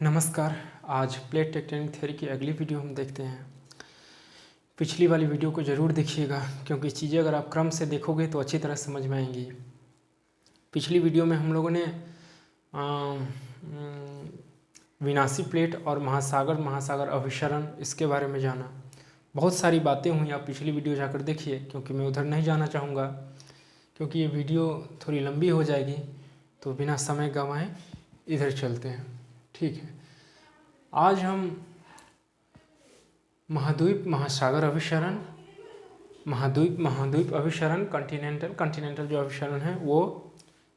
नमस्कार। आज plate tectonic theory की अगली वीडियो हम देखते हैं। पिछली वाली वीडियो को ज़रूर देखिएगा क्योंकि चीज़ें अगर आप क्रम से देखोगे तो अच्छी तरह समझ में आएंगी। पिछली वीडियो में हम लोगों ने विनाशी प्लेट और महासागर अभिसरण इसके बारे में जाना। बहुत सारी बातें हुई, आप पिछली वीडियो जाकर देखिए क्योंकि मैं उधर नहीं जाना चाहूँगा क्योंकि ये वीडियो थोड़ी लंबी हो जाएगी। तो बिना समय गंवाए इधर चलते हैं, ठीक है। आज हम महाद्वीप महासागर अभिसरण, महाद्वीप अभिसरण, कॉन्टिनेंटल जो अभिसरण है वो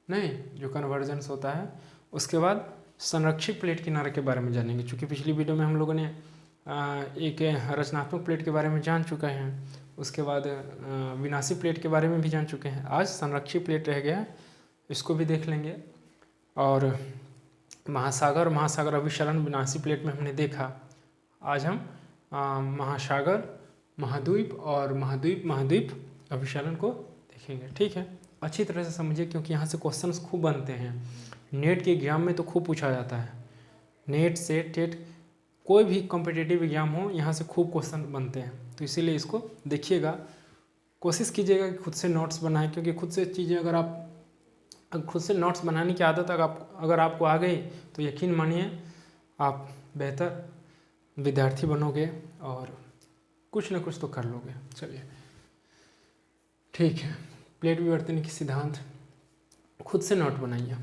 नहीं, जो कन्वर्जेंस होता है, उसके बाद संरक्षित प्लेट किनारे के बारे में जानेंगे। चूँकि पिछली वीडियो में हम लोगों ने एक रचनात्मक प्लेट के बारे में जान चुके हैं, उसके बाद विनाशी प्लेट के बारे में भी जान चुके हैं। आज संरक्षित प्लेट रह गया, इसको भी देख लेंगे। और महासागर अभिसरण विनाशी प्लेट में हमने देखा। आज हम महासागर, महाद्वीप और महाद्वीप अभिसरण को देखेंगे, ठीक है। अच्छी तरह से समझिए क्योंकि यहाँ से क्वेश्चंस खूब बनते हैं। नेट के एग्जाम में तो खूब पूछा जाता है। नेट से टेट कोई भी कॉम्पिटिटिव एग्जाम हो, यहाँ से खूब क्वेश्चन बनते हैं, तो इसीलिए इसको देखिएगा। कोशिश कीजिएगा कि खुद से नोट्स बनाएं क्योंकि खुद से चीज़ें अगर खुद से नोट्स बनाने की आदत अगर आपको आ गई तो यकीन मानिए आप बेहतर विद्यार्थी बनोगे और कुछ न कुछ तो कर लोगे। चलिए, ठीक है। प्लेट विवर्तन की सिद्धांत खुद से नोट बनाइए।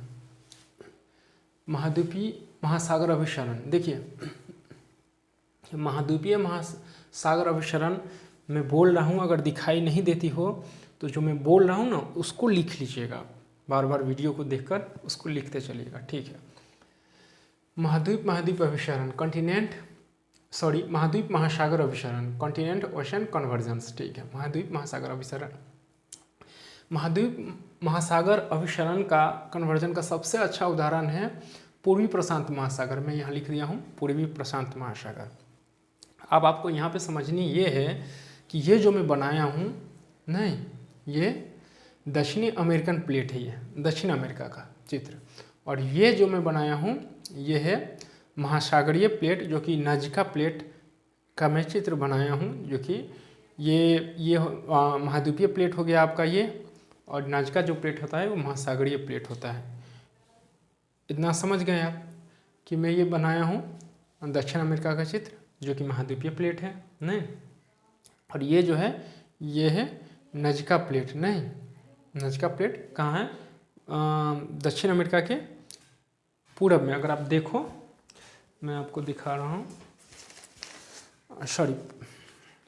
महाद्वीपीय महासागर अभिसरण, देखिए महाद्वीपीय महासागर अभिसरण मैं बोल रहा हूँ, अगर दिखाई नहीं देती हो तो जो मैं बोल रहा हूँ ना उसको लिख लीजिएगा, बार बार वीडियो को देखकर उसको लिखते चलिएगा, ठीक है। महाद्वीप अभिसरण, महाद्वीप महासागर अभिसरण, कॉन्टिनेंट ओशन कन्वर्जेंस, ठीक है। महाद्वीप महासागर अभिसरण, महाद्वीप महासागर अभिसरण का कन्वर्जन का सबसे अच्छा उदाहरण है पूर्वी प्रशांत महासागर। मैं यहाँ लिख दिया हूँ पूर्वी प्रशांत महासागर। अब आपको यहाँ पे समझनी ये है कि ये जो मैं बनाया हूँ नहीं, ये दक्षिणी अमेरिकन प्लेट है, ये दक्षिण अमेरिका का चित्र। और ये जो मैं बनाया हूँ ये है महासागरीय प्लेट, जो कि नजका प्लेट का मैं चित्र बनाया हूँ, जो कि ये महाद्वीपीय प्लेट हो गया आपका ये, और नजका जो प्लेट होता है वो महासागरीय प्लेट होता है। इतना समझ गए आप कि मैं ये बनाया हूँ दक्षिण अमेरिका का चित्र जो कि महाद्वीपीय प्लेट है नहीं, और ये जो है ये है नजका प्लेट नहीं। नजका प्लेट कहाँ है? दक्षिण अमेरिका के पूरब में। अगर आप देखो, मैं आपको दिखा रहा हूँ, सॉरी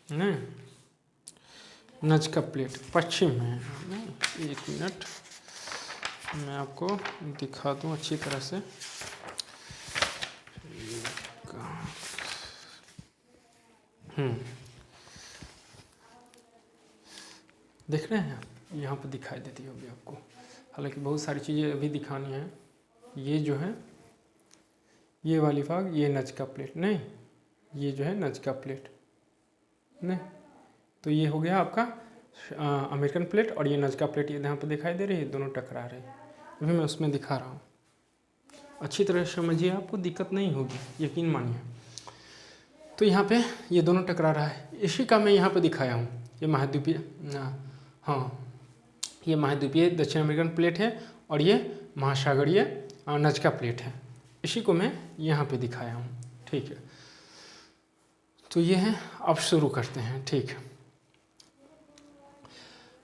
नहीं, नजका प्लेट पश्चिम में है। एक मिनट, मैं आपको दिखा दूँ अच्छी तरह से। देख रहे हैं आप, यहाँ पर दिखाई देती होगी आपको, हालांकि बहुत सारी चीज़ें अभी दिखानी है। ये जो है ये वाली भाग, ये नजका प्लेट नहीं, ये जो है नजका प्लेट नहीं, तो ये हो गया आपका अमेरिकन प्लेट, और ये नजका प्लेट ये यहाँ पर दिखाई दे रही है, दोनों टकरा रहे हैं। अभी मैं उसमें दिखा रहा हूँ, अच्छी तरह से समझिए, आपको दिक्कत नहीं होगी, यकीन मानिए। तो यहाँ पे ये दोनों टकरा रहा है, इसी का मैं यहाँ पे दिखाया हूँ। ये महाद्वीपीय, हाँ, ये महाद्वीपीय दक्षिण अमेरिकन प्लेट है और ये महासागरीय नजका प्लेट है, इसी को मैं यहाँ पे दिखाया हूँ, ठीक है। तो ये है, अब शुरू करते हैं, ठीक है।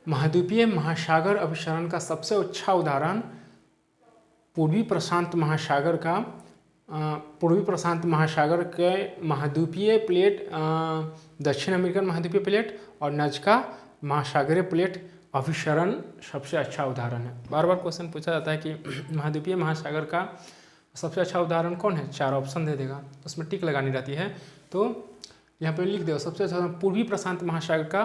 महाद्वीपीय महासागर अभिसरण का सबसे अच्छा उदाहरण पूर्वी प्रशांत महासागर के महाद्वीपीय प्लेट, दक्षिण अमेरिकन महाद्वीपीय प्लेट और नजका महासागरीय प्लेट अभिसरण सबसे अच्छा उदाहरण है। बार बार क्वेश्चन पूछा जाता है कि महाद्वीपीय महासागर का सबसे अच्छा उदाहरण कौन है, 4 ऑप्शन दे देगा, उसमें टिक लगानी रहती है। तो यहाँ पे लिख दो सबसे अच्छा पूर्वी प्रशांत महासागर का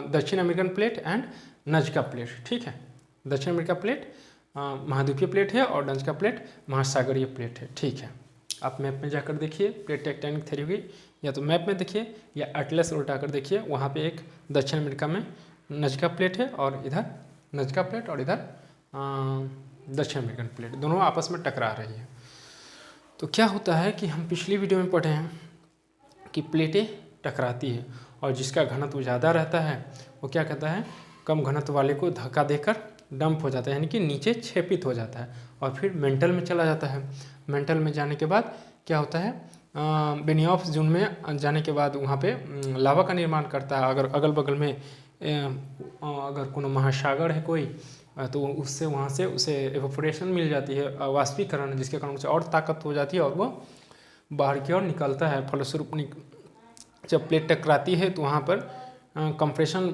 दक्षिण American plate and Nazca plate, ठीक है। दक्षिण अमेरिका प्लेट महाद्वीपीय प्लेट है और नजका प्लेट महासागरीय प्लेट है, ठीक है। आप मैप में जाकर देखिए प्लेट टेक्टोनिक थ्योरी की, या तो मैप में देखिए या एटलस उल्टा कर देखिए, वहाँ पे एक दक्षिण अमेरिका में नजका प्लेट है और इधर नजका प्लेट और इधर दक्षिण अमेरिकन प्लेट, दोनों आपस में टकरा रही है। तो क्या होता है कि हम पिछली वीडियो में पढ़े हैं कि प्लेटें टकराती है और जिसका घनत्व ज़्यादा रहता है वो क्या कहता है, कम घनत्व वाले को धक्का देकर डंप हो जाता है, यानी कि नीचे क्षेपित हो जाता है और फिर मेंटल में चला जाता है। मेंटल में जाने के बाद क्या होता है, बेनियोफ जोन में जाने के बाद वहाँ पे लावा का निर्माण करता है। अगर अगल बगल में अगर कोनो महासागर है कोई, तो उससे वहाँ से उसे एवोपोरेशन मिल जाती है, वाष्पीकरण, जिसके कारण उसे और ताकत हो जाती है और वो बाहर की ओर निकलता है। फलस्वरूप जब प्लेट टकराती है तो वहाँ पर कंप्रेशन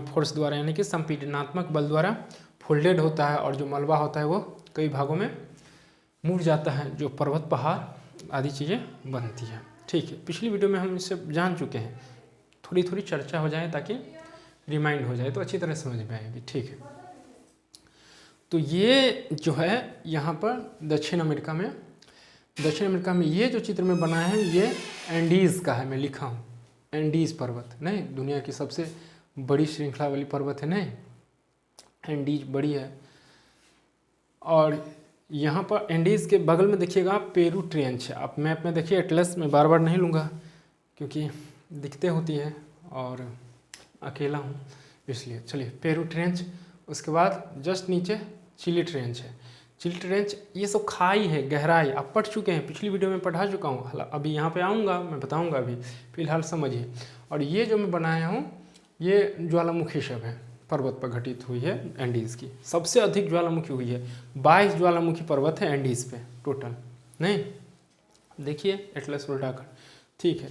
फोर्स द्वारा, यानी कि संपीडनात्मक बल द्वारा फोल्डेड होता है और जो मलबा होता है वो कई भागों में मुड़ जाता है, जो पर्वत पहाड़ आदि चीज़ें बनती हैं। ठीक है, पिछली वीडियो में हम इससे जान चुके हैं, थोड़ी थोड़ी चर्चा हो जाए ताकि रिमाइंड हो जाए तो अच्छी तरह समझ में आएगी। ठीक है, तो ये जो है यहाँ पर दक्षिण अमेरिका में ये जो चित्र में बना है ये एंडीज़ का है, मैं लिखा हूँ एंडीज़ पर्वत, नहीं दुनिया की सबसे बड़ी श्रृंखला वाली पर्वत है, नहीं एंडीज बड़ी है। और यहाँ पर एंडीज़ के बगल में देखिएगा पेरू ट्रेंच है। आप मैप में देखिए, एटलस में बार बार नहीं लूँगा क्योंकि दिखते होती है और अकेला हूँ इसलिए। चलिए, पेरू ट्रेंच, उसके बाद जस्ट नीचे चिली ट्रेंच है। चिली ट्रेंच ये सब खाई है, गहराई आप पढ़ चुके हैं, पिछली वीडियो में पढ़ा चुका हूँ, अभी यहाँ पे आऊँगा मैं बताऊँगा, अभी फिलहाल समझिए। और ये जो मैं बनाया हूँ ये ज्वालामुखी सब है, पर्वत पर घटित हुई है एंडीज़ की, सबसे अधिक ज्वालामुखी हुई है, 22 ज्वालामुखी पर्वत है एंडीज़ पे टोटल, नहीं देखिए एटलस उल्टाकर। ठीक है,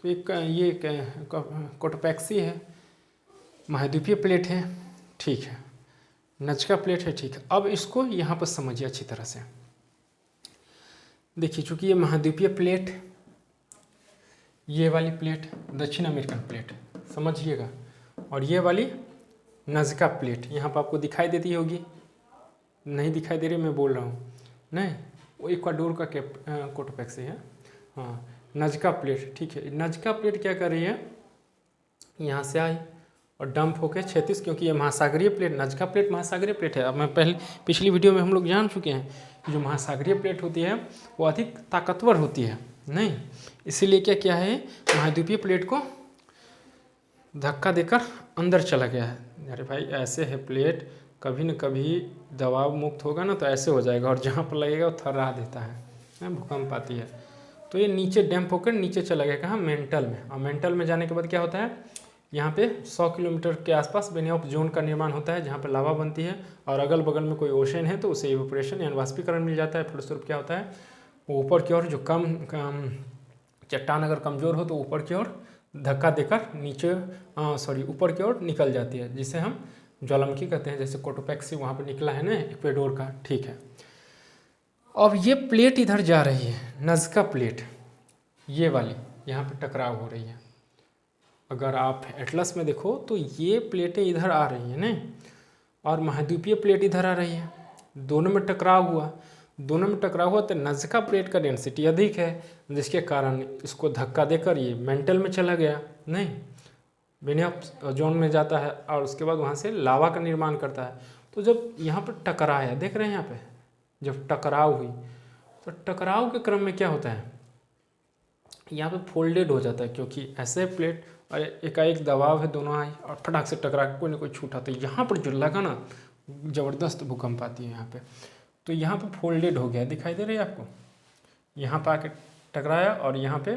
तो ये कोटोपैक्सी है, महाद्वीपीय प्लेट है, ठीक है, नजका प्लेट है। ठीक है, अब इसको यहाँ पर समझिए अच्छी तरह से। देखिए, चूँकि ये महाद्वीपीय प्लेट, ये वाली प्लेट दक्षिण अमेरिकन प्लेट समझिएगा, और ये वाली नजका प्लेट यहाँ पर आपको दिखाई देती होगी, नहीं दिखाई दे रही, मैं बोल रहा हूँ, नहीं वो इक्वाडोर का कोटोपैक्सी है, हाँ नजका प्लेट। ठीक है, नजका प्लेट क्या कर रही है, यहाँ से आई और डंप होकर क्षैतिज, क्योंकि ये महासागरीय प्लेट, नजका प्लेट महासागरीय प्लेट है। अब मैं पिछली वीडियो में हम लोग जान चुके हैं कि जो महासागरीय प्लेट होती है वो अधिक ताकतवर होती है, नहीं इसीलिए क्या किया है, महाद्वीपीय प्लेट को धक्का देकर अंदर चला गया है। अरे भाई ऐसे है प्लेट, कभी न कभी दबाव मुक्त होगा ना तो ऐसे हो जाएगा, और जहाँ पर लगेगा वो थर्रा देता है, भूकंप आती है। तो ये नीचे डैम्प होकर नीचे चला गया, कहाँ, मेंटल में। और मेंटल में जाने के बाद क्या होता है, यहाँ पे 100 किलोमीटर के आसपास बेनियोफ जोन का निर्माण होता है, जहाँ पे लावा बनती है और अगल बगल में कोई ओशन है तो उसे इवेपोरेशन यानी वाष्पीकरण मिल जाता है। फलस्वरूप क्या होता है, वो ऊपर की ओर जो कम चट्टान अगर कमज़ोर हो तो ऊपर की ओर धक्का देकर नीचे ऊपर की ओर निकल जाती है, जिसे हम ज्वालामुखी कहते हैं। जैसे कोटोपैक्सी वहाँ पे निकला है ना इक्वेडोर का। ठीक है, अब ये प्लेट इधर जा रही है, नजका प्लेट ये वाली यहाँ पे टकराव हो रही है। अगर आप एटलस में देखो तो ये प्लेटें इधर आ रही हैं ना, और महाद्वीपीय प्लेट इधर आ रही है, दोनों में टकराव हुआ, तो नजका प्लेट का डेंसिटी अधिक है, जिसके कारण इसको धक्का देकर ये मेंटल में चला गया, नहीं बेनियोफ जोन में जाता है और उसके बाद वहाँ से लावा का निर्माण करता है। तो जब यहाँ पर टकराया, देख रहे हैं यहाँ पे, जब टकराव हुई तो टकराव के क्रम में क्या होता है, यहाँ पे फोल्डेड हो जाता है, क्योंकि ऐसे प्लेट एकाएक दबाव है, दोनों आए और फटाक से टकरा के कोई ना कोई छूटा, तो यहाँ पर जो लगा ना ज़बरदस्त भूकंप आती है यहाँ पे। तो यहाँ पे फोल्डेड हो गया, दिखाई दे रही है आपको, यहाँ पर आके टकराया और यहाँ पे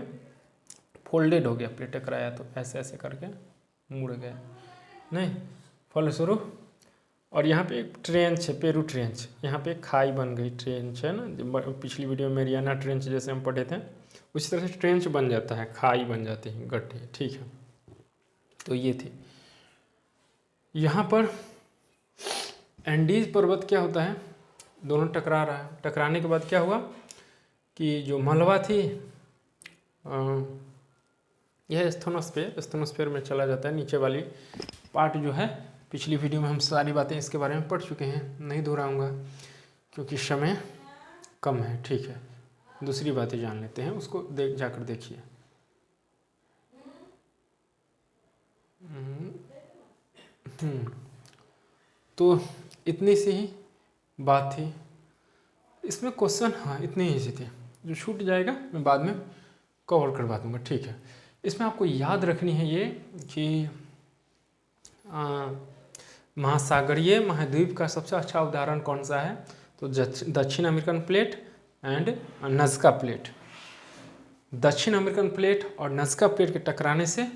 फोल्डेड हो गया, प्लेट टकराया तो ऐसे ऐसे करके मुड़ गया, नहीं फलस्वरूप। और यहाँ पे एक ट्रेंच है, पेरू ट्रेंच, यहाँ पे खाई बन गई, ट्रेंच है ना, पिछली वीडियो में मेरियाना ट्रेंच जैसे हम पढ़े थे, उसी तरह से ट्रेंच बन जाता है, खाई बन जाती है, गड्ढे। ठीक है, तो ये थी। यहाँ पर एंडीज पर्वत क्या होता है, दोनों टकरा रहा है, टकराने के बाद क्या हुआ कि जो मलबा थी यह स्थोनोस्फेयर में चला जाता है, नीचे वाली पार्ट जो है, पिछली वीडियो में हम सारी बातें इसके बारे में पढ़ चुके हैं, नहीं दोहराऊंगा क्योंकि समय कम है। ठीक है, दूसरी बातें जान लेते हैं, उसको जाकर देखिए। तो इतनी सी ही बात थी। इसमें क्वेश्चन हाँ इतने ही थे, जो छूट जाएगा मैं बाद में कवर करवा दूँगा, ठीक है। इसमें आपको याद रखनी है ये कि महासागरीय महाद्वीप का सबसे अच्छा उदाहरण कौन सा है, तो दक्षिण अमेरिकन प्लेट एंड नज़का प्लेट। दक्षिण अमेरिकन प्लेट और नज़का प्लेट के टकराने से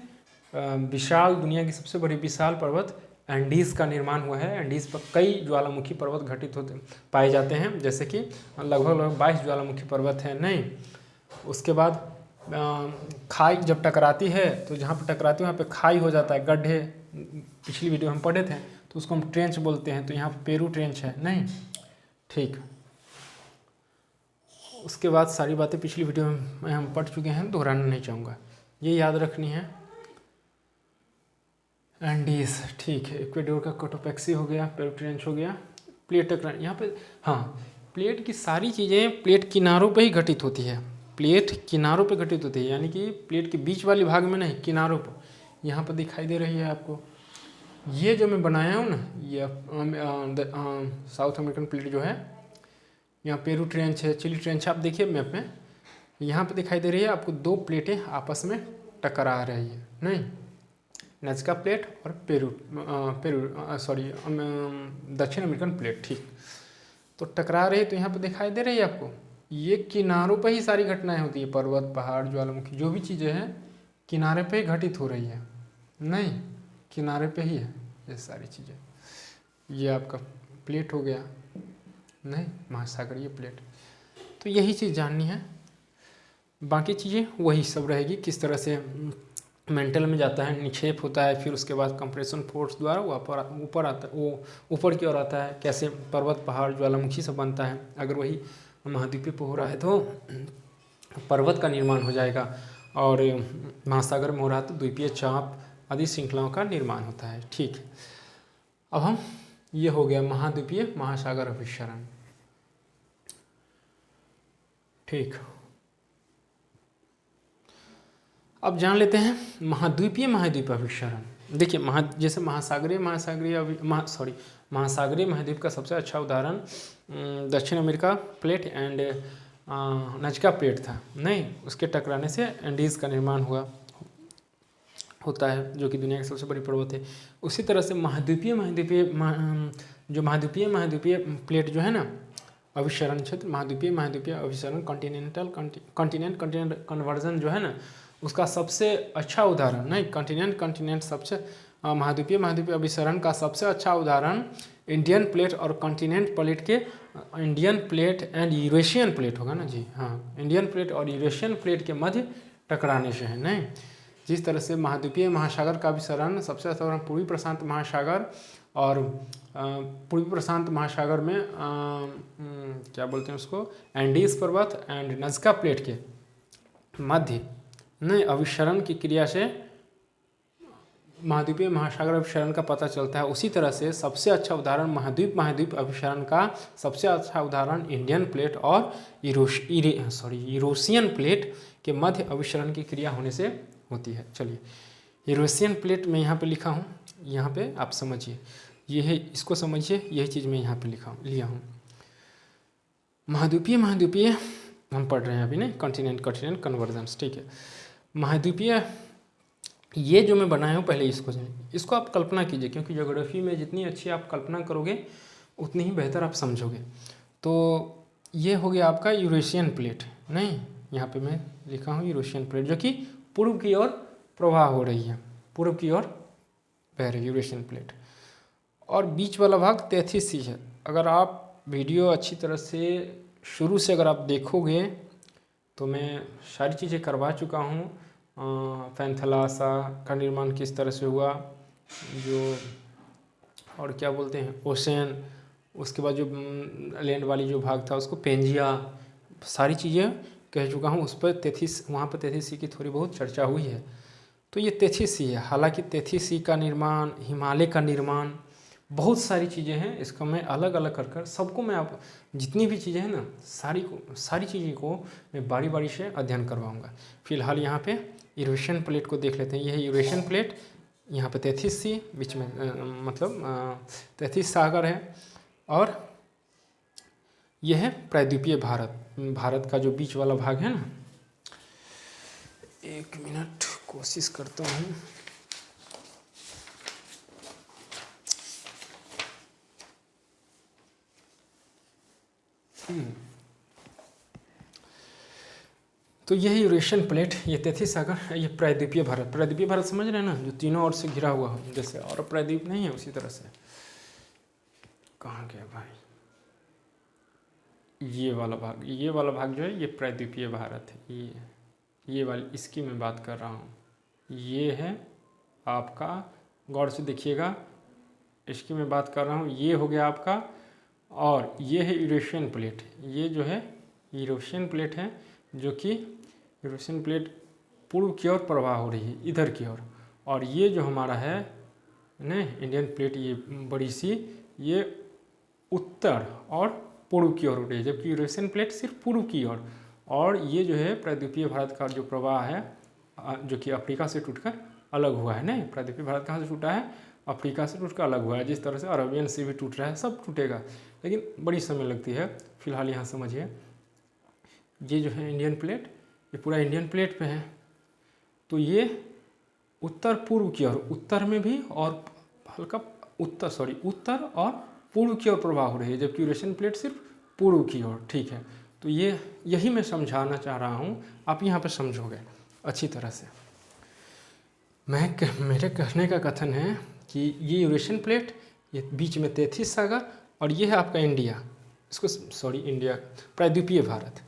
विशाल, दुनिया की सबसे बड़ी विशाल पर्वत एंडीज़ का निर्माण हुआ है। एंडीज़ पर कई ज्वालामुखी पर्वत घटित होते पाए जाते हैं, जैसे कि लगभग 22 ज्वालामुखी पर्वत हैं। नहीं, उसके बाद खाई जब टकराती है तो जहाँ पर टकराती है वहाँ पे खाई हो जाता है, गड्ढे। पिछली वीडियो हम पढ़े थे तो उसको हम ट्रेंच बोलते हैं, तो यहाँ पे पेरू ट्रेंच है। नहीं, ठीक। उसके बाद सारी बातें पिछली वीडियो में हम पढ़ चुके हैं, दोहराना नहीं चाहूँगा, ये याद रखनी है। एंडीज, ठीक है। इक्वेडोर का कोटोपैक्सी हो गया, पेरू ट्रेंच हो गया, प्लेट टकरान यहाँ पे। हाँ, प्लेट की सारी चीज़ें प्लेट किनारों पे ही घटित होती है, प्लेट किनारों पे घटित होती है, यानी कि प्लेट के बीच वाली भाग में नहीं, किनारों पर। यहाँ पर दिखाई दे रही है आपको, ये जो मैं बनाया हूँ ना, ये साउथ अमेरिकन प्लेट जो है, यहाँ पेरू ट्रेंच है, चिली ट्रेंच, आप देखिए मैप में, यहाँ पे दिखाई दे रही है आपको 2 प्लेटें आपस में टकरा रही है। नहीं, नज़का प्लेट और दक्षिण अमेरिकन प्लेट, ठीक। तो टकरा रही है, तो यहाँ पे दिखाई दे रही है आपको, ये किनारों पर ही सारी घटनाएं होती है। पर्वत, पहाड़, ज्वालामुखी, जो भी चीज़ें हैं किनारे पे ही घटित हो रही है। नहीं, किनारे पे ही है ये सारी चीज़ें। ये आपका प्लेट हो गया, नहीं, महासागरीय प्लेट। तो यही चीज़ जाननी है, बाकी चीज़ें वही सब रहेगी। किस तरह से मेंटल में जाता है, निक्षेप होता है, फिर उसके बाद कंप्रेशन फोर्स द्वारा वो ऊपर आता है, वो ऊपर की ओर आता है, कैसे पर्वत, पहाड़, ज्वालामुखी सब बनता है। अगर वही महाद्वीपीय पे हो रहा है तो पर्वत का निर्माण हो जाएगा, और महासागर में हो रहा है तो द्वीपीय चाप आदि श्रृंखलाओं का निर्माण होता है, ठीक। अब हम, ये हो गया महाद्वीपीय महासागर अभिसरण, ठीक। अब जान लेते हैं महाद्वीपीय महाद्वीप अभिसरण। देखिए, जैसे महासागरीय महाद्वीप का सबसे अच्छा उदाहरण दक्षिण अमेरिका प्लेट एंड नज़का प्लेट था। नहीं, उसके टकराने से एंडीज़ का निर्माण होता है, जो कि दुनिया की सबसे बड़ी पर्वत है। उसी तरह से महाद्वीपीय प्लेट जो है ना, अभिसरण क्षेत्र, महाद्वीपीय अभिसरण, कॉन्टिनेंट कन्वर्जन जो है ना, उसका सबसे अच्छा उदाहरण, नहीं, कॉन्टिनेंट सबसे महाद्वीपीय अभिसरण का सबसे अच्छा उदाहरण इंडियन प्लेट और कॉन्टिनेंट प्लेट के, Indian plate and Eurasian plate होगा ना जी, हाँ, इंडियन प्लेट और यूरेशियन प्लेट के मध्य टकराने से है। नहीं, जिस तरह से महाद्वीपीय महासागर का अभिसरण सबसे अच्छा पूर्वी प्रशांत महासागर, और पूर्वी प्रशांत महासागर में क्या बोलते हैं उसको, एंडीज पर्वत एंड नज़का प्लेट के मध्य नहीं अभिसरण की क्रिया से महाद्वीपीय महासागर अभिसरण का पता चलता है। उसी तरह से सबसे अच्छा उदाहरण महाद्वीप अभिसरण का सबसे अच्छा उदाहरण इंडियन प्लेट और यूरेशियन प्लेट के मध्य अभिसरण की क्रिया होने से होती है। चलिए, यूरेशियन प्लेट में यहाँ पे लिखा हूँ, यहाँ पे आप समझिए, ये है, इसको समझिए, यही चीज़ मैं यहाँ पे लिया हूँ। महाद्वीपीय हम पढ़ रहे हैं अभी, नहीं, कॉन्टिनेंट कन्वर्जेंस, ठीक है। महाद्वीपीय, ये जो मैं बनाया हूँ, पहले इसको आप कल्पना कीजिए, क्योंकि ज्योग्राफी में जितनी अच्छी आप कल्पना करोगे उतनी ही बेहतर आप समझोगे। तो ये हो गया आपका यूरेशियन प्लेट, नहीं, यहाँ पे मैं लिखा हूँ यूरेशियन प्लेट, जो कि पूर्व की ओर प्रवाह हो रही है, पूर्व की ओर बह रही है यूरेशियन प्लेट, और बीच वाला भाग 33C है। अगर आप वीडियो अच्छी तरह से शुरू से अगर आप देखोगे तो मैं सारी चीज़ें करवा चुका हूँ। पैंथलासा का निर्माण किस तरह से हुआ, जो और क्या बोलते हैं ओशन, उसके बाद जो लैंड वाली जो भाग था उसको पेंजिया, सारी चीज़ें कह चुका हूँ। उस पर 33, वहाँ पर 33C की थोड़ी बहुत चर्चा हुई है। तो ये 33C है। हालांकि 33C का निर्माण, हिमालय का निर्माण, बहुत सारी चीज़ें हैं। इसका मैं अलग अलग कर सबको मैं आप जितनी भी चीज़ें हैं ना, सारी चीज़ों को मैं बारी बारी से अध्ययन करवाऊँगा। फिलहाल यहाँ पे यूरेशियन प्लेट को देख लेते हैं। यह है यूरेशियन प्लेट, यहाँ पे 33C बीच में, मतलब 33 सागर है, और यह है प्रायद्वीपीय भारत, भारत का जो बीच वाला भाग है ना। एक मिनट कोशिश करता हूँ। तो यह यूरेशियन प्लेट, ये तैतीस सागर, ये प्रायद्वीपीय भारत। प्रायद्वीपीय भारत समझ रहे हैं ना, जो तीनों ओर से घिरा हुआ हो, जैसे और प्रायद्वीप नहीं है उसी तरह से। कहाँ गया भाई, ये वाला भाग, ये वाला भाग जो है ये प्रायद्वीपीय भारत है। ये वाली इसकी मैं बात कर रहा हूँ। ये है आपका, गौर से देखिएगा, इसकी मैं बात कर रहा हूँ। ये हो गया आपका, और ये है यूरेशियन प्लेट। ये जो है यूरेशियन प्लेट है, जो कि यूरेशियन प्लेट पूर्व की ओर प्रवाह हो रही है, इधर की ओर। और ये जो हमारा है ना इंडियन प्लेट, ये बड़ी सी, ये उत्तर और पूर्व की ओर हो रही है, जबकि यूरेशियन प्लेट सिर्फ पूर्व की ओर। और ये जो है प्रायद्वीपीय भारत का जो प्रवाह है, जो कि अफ्रीका से टूटकर अलग हुआ है। नहीं, प्रायद्वीपीय भारत कहाँ से टूटा है, अफ्रीका से टूटकर अलग हुआ है। जिस तरह से अरबियन से भी टूट रहा है, सब टूटेगा, लेकिन बड़ी समय लगती है। फिलहाल यहाँ समझिए, ये जो है इंडियन प्लेट, ये पूरा इंडियन प्लेट पे है। तो ये उत्तर पूर्व की ओर, उत्तर में भी और हल्का उत्तर और पूर्व की ओर प्रवाह हो रही है, जबकि यूरेशियन प्लेट सिर्फ पूर्व की ओर। ठीक है, तो ये यही मैं समझाना चाह रहा हूँ, आप यहाँ पे समझोगे अच्छी तरह से। मेरे कहने का कथन है कि ये यूरेशियन प्लेट, ये बीच में 33 सागर, और ये है आपका इंडिया, इसको इंडिया, प्रायद्वीपीय भारत।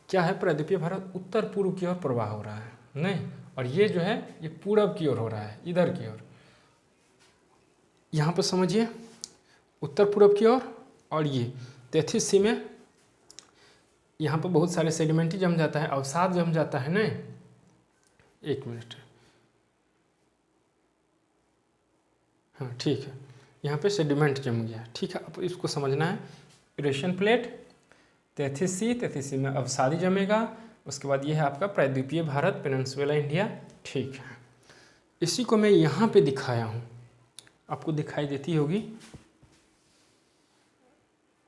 क्या है, प्रायद्वीपीय भारत उत्तर पूर्व की ओर प्रवाह हो रहा है, नहीं, और ये जो है ये पूरब की ओर हो रहा है, इधर की ओर। यहाँ पर समझिए, उत्तर पूरब की ओर, और ये 33 सी में यहाँ पर बहुत सारे सेडिमेंट जम जाता है, अवसाद जम जाता है। नहीं, एक मिनट, हाँ ठीक है, यहाँ पे सेडिमेंट जम गया। ठीक है, अब इसको समझना है। यूरेशियन प्लेट 33 सी में अवसादी जमेगा। उसके बाद ये है आपका प्रायद्वीपीय भारत, पेनिनसुला इंडिया। ठीक है, इसी को मैं यहाँ पे दिखाया हूँ, आपको दिखाई देती होगी।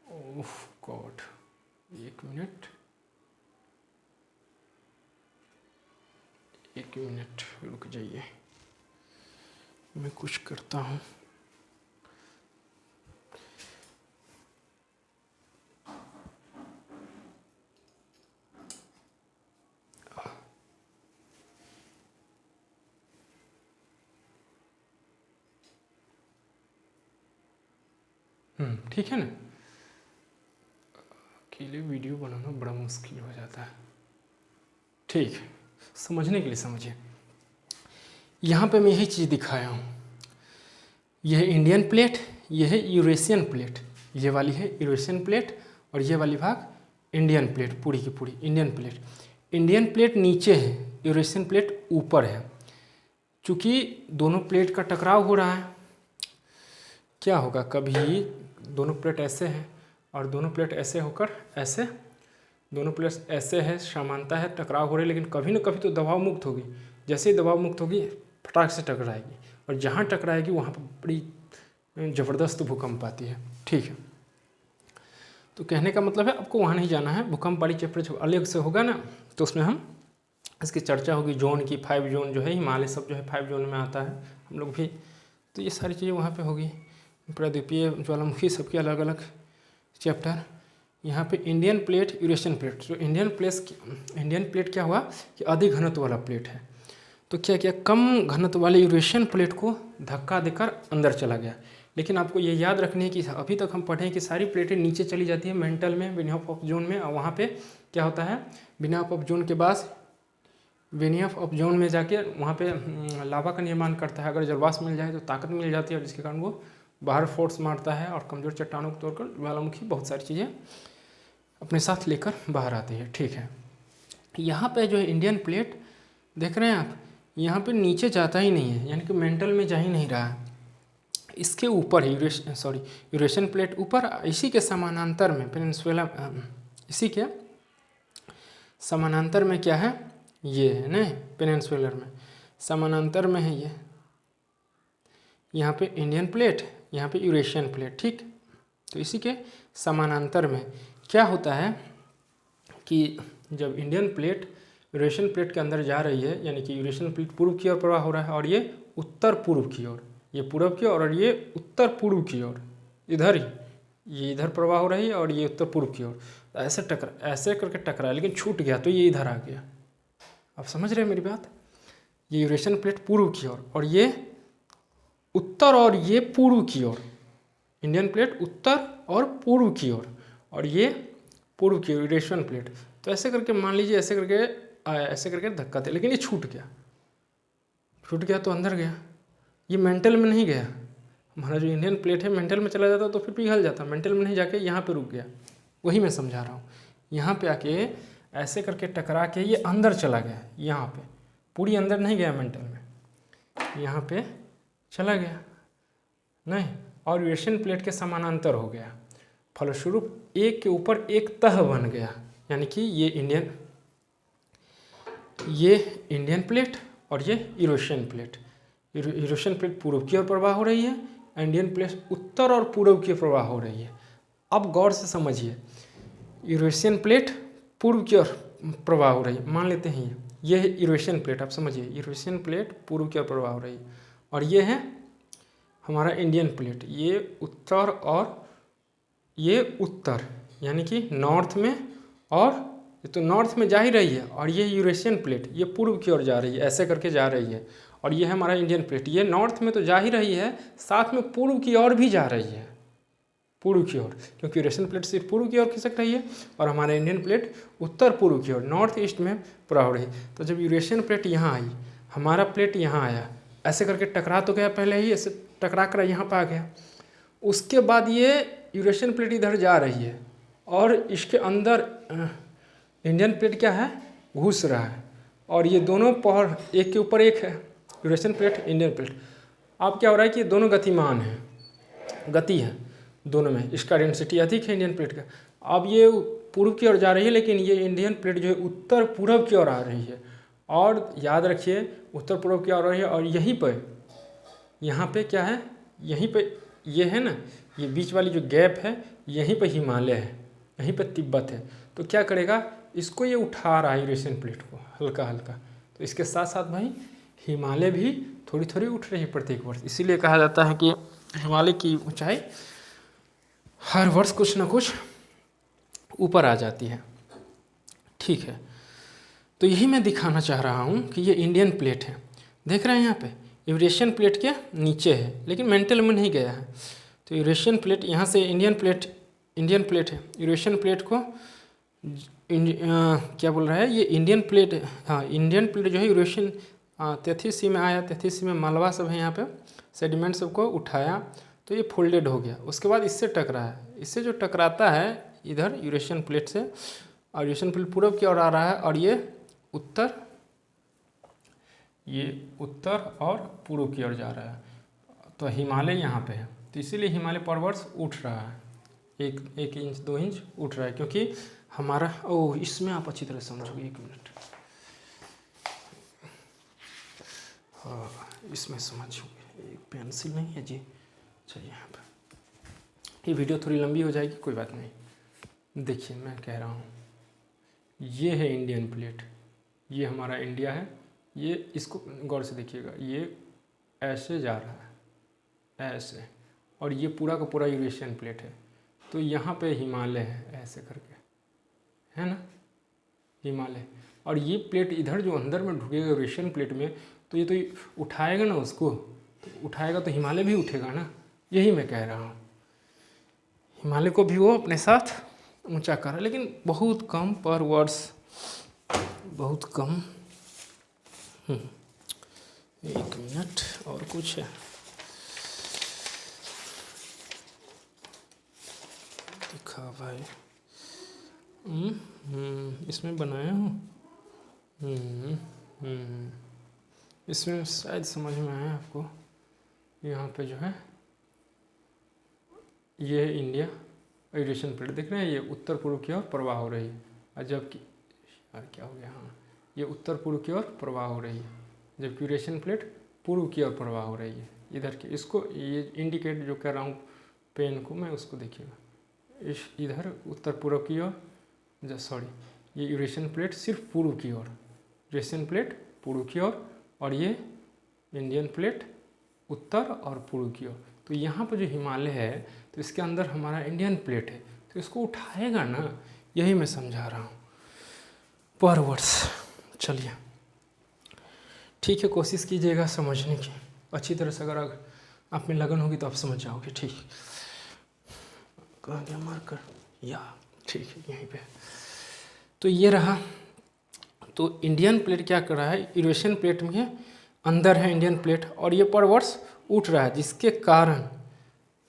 ओह गॉड, एक मिनट रुक जाइए, मैं कुछ करता हूँ। ठीक है ना, अकेले वीडियो बनाना बड़ा मुश्किल हो जाता है। ठीक है, समझने के लिए समझिए। यहाँ पे मैं यही चीज़ दिखाया हूँ, यह है इंडियन प्लेट, यह है यूरेशियन प्लेट। ये वाली है यूरेशियन प्लेट, और ये वाली भाग इंडियन प्लेट, पूरी की पूरी इंडियन प्लेट। इंडियन प्लेट नीचे है, यूरेशियन प्लेट ऊपर है। चूँकि दोनों प्लेट का टकराव हो रहा है, क्या होगा, कभी दोनों प्लेट ऐसे हैं और दोनों प्लेट ऐसे होकर ऐसे, दोनों प्लेट ऐसे है, समानता है, टकराव हो रही है, लेकिन कभी ना कभी तो दबाव मुक्त होगी। जैसे ही दबाव मुक्त होगी, फटाक से टकराएगी, और जहाँ टकराएगी वहाँ पर बड़ी ज़बरदस्त भूकंप आती है। ठीक है, तो कहने का मतलब है आपको वहाँ नहीं जाना है। भूकंप वाली चैप्टर अलग से होगा ना, तो उसमें हम इसकी चर्चा होगी, जोन की। 5 जोन जो है, हिमालय सब जो है 5 जोन में आता है, हम लोग भी, तो ये सारी चीज़ें वहाँ पे होगी। प्रायद्वीपीय ज्वालामुखी सबके अलग अलग चैप्टर। यहाँ पे इंडियन प्लेट, यूरेशियन प्लेट। तो इंडियन प्लेट क्या हुआ कि अधिक घनत्व वाला प्लेट है, तो क्या किया, कम घनत्व वाले यूरेशियन प्लेट को धक्का देकर अंदर चला गया। लेकिन आपको ये याद रखनी है कि अभी तक हम पढ़े कि सारी प्लेटें नीचे चली जाती है मेंटल में, बिनहाफ ऑफ जोन में, और वहाँ पे क्या होता है, बिनहाफ ऑफ जोन के बाद बेनियफ ऑफ जोन में जाके वहाँ पे लावा का निर्माण करता है। अगर जलवाष्प मिल जाए तो ताकत मिल जाती है, और जिसके कारण वो बाहर फोर्स मारता है और कमज़ोर चट्टानों को तोड़कर ज्वालामुखी बहुत सारी चीज़ें अपने साथ लेकर बाहर आती है। ठीक है, यहाँ पे जो है इंडियन प्लेट देख रहे हैं आप, यहाँ पे नीचे जाता ही नहीं है, यानी कि मेंटल में जा ही नहीं रहा है। इसके ऊपर यूरेशियन प्लेट ऊपर, इसी के समानांतर में पेनिनसुला, इसी के समानांतर में क्या है, ये है ना, पेनिनसुलर में समानांतर में है ये, यहाँ पे इंडियन प्लेट, यहाँ पे यूरेशियन प्लेट। ठीक, तो इसी के समानांतर में क्या होता है कि जब इंडियन प्लेट यूरेशियन प्लेट के अंदर जा रही है, यानी कि यूरेशियन प्लेट पूर्व की ओर प्रवाह हो रहा है और ये उत्तर पूर्व की ओर, ये पूर्व की ओर और ये उत्तर पूर्व की ओर, इधर ही ये इधर प्रवाह हो रही है और ये उत्तर पूर्व की ओर, तो ऐसे करके टकरा, लेकिन छूट गया तो ये इधर आ गया। आप समझ रहे हैं मेरी बात? ये यूरेशियन प्लेट पूर्व की ओर और ये उत्तर और ये पूर्व की ओर, इंडियन प्लेट उत्तर और पूर्व की ओर और ये पूर्व की ओर यूरेशियन प्लेट। तो ऐसे करके मान लीजिए ऐसे करके धक्का दे, लेकिन ये छूट गया तो अंदर गया, ये मेंटल में नहीं गया। हमारा जो इंडियन प्लेट है मेंटल में चला जाता तो फिर पिघल जाता, मेंटल में नहीं जाके यहाँ पे रुक गया। वही मैं समझा रहा हूँ, यहाँ पे आके ऐसे करके टकरा के ये अंदर चला गया, यहाँ पे पूरी अंदर नहीं गया मेंटल में, यहाँ पे चला गया नहीं, और यूरेशियन प्लेट के समानांतर हो गया। फलस्वरूप एक के ऊपर एक तह बन गया, यानी कि ये इंडियन प्लेट और ये यूरेशियन प्लेट। यूरेशियन प्लेट पूर्व की ओर प्रवाह हो रही है, इंडियन प्लेट उत्तर और पूर्व की ओर प्रवाह हो रही है। अब गौर से समझिए, यूरेशियन प्लेट पूर्व की ओर प्रवाह हो रही है, मान लेते हैं ये है यूरेशियन प्लेट। आप समझिए, यूरेशियन प्लेट पूर्व की ओर प्रवाह हो रही है और ये है हमारा इंडियन प्लेट, ये उत्तर और ये उत्तर, यानी कि नॉर्थ में, और ये तो नॉर्थ में जा ही रही है, और ये यूरेशियन प्लेट ये पूर्व की ओर जा रही है, ऐसे करके जा रही है। और ये है हमारा इंडियन प्लेट, ये नॉर्थ में तो जा ही रही है, साथ में पूर्व की ओर भी जा रही है, पूर्व की ओर, क्योंकि यूरेशियन प्लेट सिर्फ पूर्व की ओर खिसक रही है और हमारा इंडियन प्लेट उत्तर पूर्व की ओर, नॉर्थ ईस्ट में प्रवाह हो रही है। तो जब यूरेशियन प्लेट यहाँ आई, हमारा प्लेट यहाँ आया, ऐसे करके टकरा तो गया पहले ही, ऐसे टकरा कर यहाँ पर आ गया। उसके बाद ये यूरेशियन प्लेट इधर जा रही है और इसके अंदर इंडियन प्लेट क्या है, घुस रहा है, और ये दोनों पहर एक के ऊपर एक है, यूरेशियन प्लेट इंडियन प्लेट। अब क्या हो रहा है कि ये दोनों गतिमान हैं, गति है दोनों में, इसका डेंसिटी अधिक है इंडियन प्लेट का। अब ये पूर्व की ओर जा रही है, लेकिन ये इंडियन प्लेट जो है उत्तर पूर्व की ओर आ रही है, और याद रखिए उत्तर पूर्व की ओर आ रही है, और यहीं पर यहाँ पे क्या है, यहीं पे ये है ना, ये बीच वाली जो गैप है, यहीं पे हिमालय है, यहीं पे तिब्बत है। तो क्या करेगा, इसको ये उठा रहा है यूरेशियन प्लेट को हल्का हल्का, तो इसके साथ साथ भाई हिमालय भी थोड़ी थोड़ी उठ रही है प्रत्येक वर्ष। इसीलिए कहा जाता है कि हिमालय की ऊंचाई हर वर्ष कुछ ना कुछ ऊपर आ जाती है। ठीक है, तो यही मैं दिखाना चाह रहा हूँ कि ये इंडियन प्लेट है, देख रहे हैं यहाँ पे यूरेशियन प्लेट के नीचे है, लेकिन मेंटल में नहीं गया है। तो यूरेशियन प्लेट यहाँ से इंडियन प्लेट है, यूरेशियन प्लेट को क्या बोल रहा है, ये इंडियन प्लेट, हाँ इंडियन प्लेट जो है यूरेशियन 33 सी में आया, 33 सी में मालवा सब है, यहाँ पे सेडिमेंट सबको उठाया तो ये फोल्डेड हो गया। उसके बाद इससे टकरा है, इससे जो टकराता है इधर यूरेशियन प्लेट से, और यूरेशियन प्लेट पूर्व की ओर आ रहा है, और ये उत्तर और पूर्व की ओर जा रहा है। तो हिमालय यहाँ पे है, तो इसीलिए हिमालय पर वर्ष उठ रहा है, एक इंच 2 इंच उठ रहा है, क्योंकि हमारा इसमें आप अच्छी तरह समझोगे, 1 मिनट, हाँ इसमें समझोगे, एक पेंसिल नहीं है जी, चलिए यहाँ पर, ये वीडियो थोड़ी लंबी हो जाएगी, कोई बात नहीं। देखिए मैं कह रहा हूँ, ये है इंडियन प्लेट, ये हमारा इंडिया है, ये इसको गौर से देखिएगा, ये ऐसे जा रहा है ऐसे, और ये पूरा का पूरा यूरेशियन प्लेट है। तो यहाँ पे हिमालय है ऐसे करके, है ना हिमालय, और ये प्लेट इधर जो अंदर में ढुकेगा यूरेशियन प्लेट में, तो ये तो उठाएगा ना उसको, तो उठाएगा तो हिमालय भी उठेगा ना, यही मैं कह रहा हूँ। हिमालय को भी वो अपने साथ ऊंचा कर रहा है, लेकिन बहुत कम पर वर्ष, बहुत कम। 1 मिनट, और कुछ है दिखा भाई, इसमें बनाया हूँ, इसमें शायद समझ में आया आपको। यहाँ पे जो है ये है इंडिया, यूरेशियन प्लेट देख रहे हैं, ये उत्तर पूर्व की ओर प्रवाह हो रही है, और जबकि यार क्या हो गया, हाँ ये उत्तर पूर्व की ओर प्रवाह हो रही है, जबकि यूरेशियन प्लेट पूर्व की ओर प्रवाह हो रही है इधर की। इसको ये इंडिकेट जो कर रहा हूँ पेन को मैं, उसको देखिएगा, इस इधर उत्तर पूर्व की ओर, सॉरी ये यूरेशियन प्लेट सिर्फ पूर्व की ओर, यूरेशियन प्लेट पूर्व की ओर और ये इंडियन प्लेट उत्तर और पूर्व की ओर। तो यहाँ पर जो हिमालय है तो इसके अंदर हमारा इंडियन प्लेट है, तो इसको उठाएगा ना, यही मैं समझा रहा हूँ पर वर्ड्स। चलिए ठीक है, कोशिश कीजिएगा समझने की अच्छी तरह से, अगर आप में लगन होगी तो आप समझ जाओगे। ठीक, कहाँ गया मार्कर, या ठीक है यहीं पे। तो ये रहा, तो इंडियन प्लेट क्या कर रहा है, यूरेशियन प्लेट में अंदर है इंडियन प्लेट और ये परवर्ड्स उठ रहा है, जिसके कारण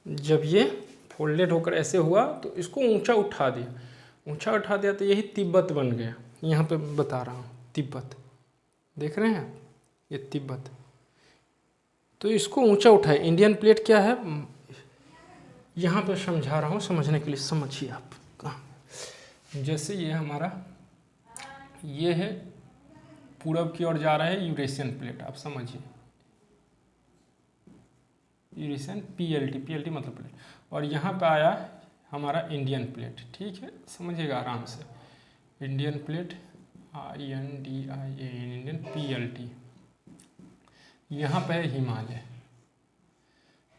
जब ये फोल्डेड होकर ऐसे हुआ तो इसको ऊंचा उठा दिया तो यही तिब्बत बन गया। यहाँ पे बता रहा हूँ तिब्बत, देख रहे हैं ये तिब्बत, तो इसको ऊंचा उठाए। इंडियन प्लेट क्या है यहाँ पे समझा रहा हूँ, समझने के लिए समझिए आप। कहाँ, जैसे ये हमारा ये है पूरब की ओर जा रहा है यूरेशियन प्लेट, आप समझिए यूरेशियन पीएलटी मतलब प्लेट, और यहाँ पे आया हमारा इंडियन प्लेट। ठीक है, समझिएगा आराम से। Indian plate INDIAN Indian PLT, यहाँ पे है हिमालय,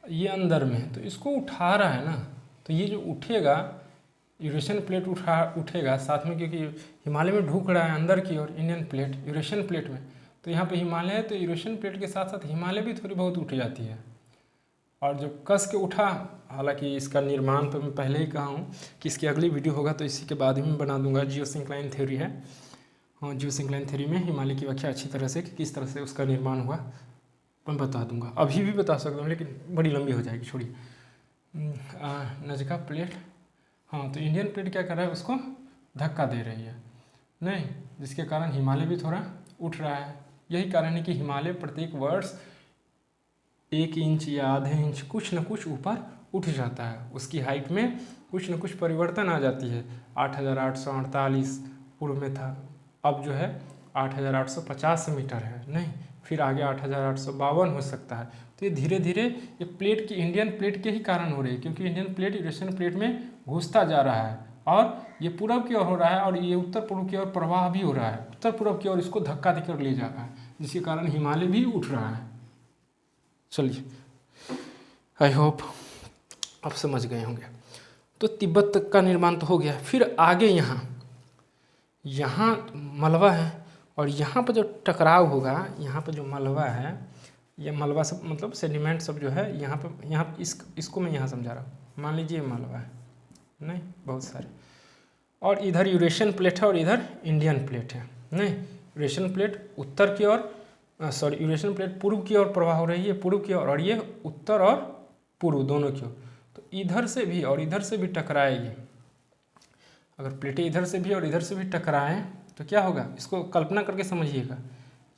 ये अंदर में है तो इसको उठा रहा है ना, तो ये जो उठेगा यूरेशियन प्लेट उठेगा साथ में, क्योंकि हिमालय में ढूक रहा है अंदर की ओर इंडियन प्लेट यूरेशियन प्लेट में, तो यहाँ पे हिमालय है तो यूरेशियन प्लेट के साथ साथ हिमालय भी थोड़ी बहुत उठ जाती है। और जब कस के उठा, हालांकि इसका निर्माण पर मैं पहले ही कहा हूँ कि इसकी अगली वीडियो होगा तो इसी के बाद ही मैं बना दूंगा। जियोसिंक्लाइन थ्योरी है, हाँ जियोसिंक्लाइन थ्योरी में हिमालय की व्याख्या अच्छी तरह से किस तरह से उसका निर्माण हुआ मैं बता दूंगा, अभी भी बता सकता हूँ लेकिन बड़ी लंबी हो जाएगी, छोड़िए। नजका प्लेट, हाँ तो इंडियन प्लेट क्या कर रहा है, उसको धक्का दे रही है नहीं, जिसके कारण हिमालय भी थोड़ा उठ रहा है। यही कारण है कि हिमालय प्रत्येक वर्ष 1 इंच या आधे इंच कुछ न कुछ ऊपर उठ जाता है, उसकी हाइट में कुछ न कुछ परिवर्तन आ जाती है। 8848 पूर्व में था, अब जो है 8850 मीटर है, नहीं फिर आगे 8852 हो सकता है। तो ये धीरे धीरे ये प्लेट की इंडियन प्लेट के ही कारण हो रही है, क्योंकि इंडियन प्लेट यूरेशियन प्लेट में घुसता जा रहा है और ये पूरब की ओर हो रहा है और ये उत्तर पूर्व की ओर प्रवाह भी हो रहा है, उत्तर पूर्व की ओर इसको धक्का देकर ले जा रहा है, जिसके कारण हिमालय भी उठ रहा है। चलिए, आई होप आप समझ गए होंगे। तो तिब्बत तक का निर्माण तो हो गया, फिर आगे यहाँ मलबा है और यहाँ पर जो टकराव होगा, यहाँ पर जो मलबा है, ये मलबा सब मतलब सेडिमेंट सब जो है यहाँ इसको मैं यहाँ समझा रहा हूँ। मान लीजिए मलबा है, नहीं बहुत सारे, और इधर यूरेशियन प्लेट है और इधर इंडियन प्लेट है, नहीं यूरेशियन प्लेट उत्तर की ओर, सॉरी यूरेशियन प्लेट पूर्व की ओर प्रवाह हो रही है, पूर्व की ओर, और ये उत्तर और पूर्व दोनों की ओर, तो इधर से भी और इधर से भी टकराएगी। अगर प्लेटें इधर से भी और इधर से भी टकराएं तो क्या होगा, इसको कल्पना करके समझिएगा।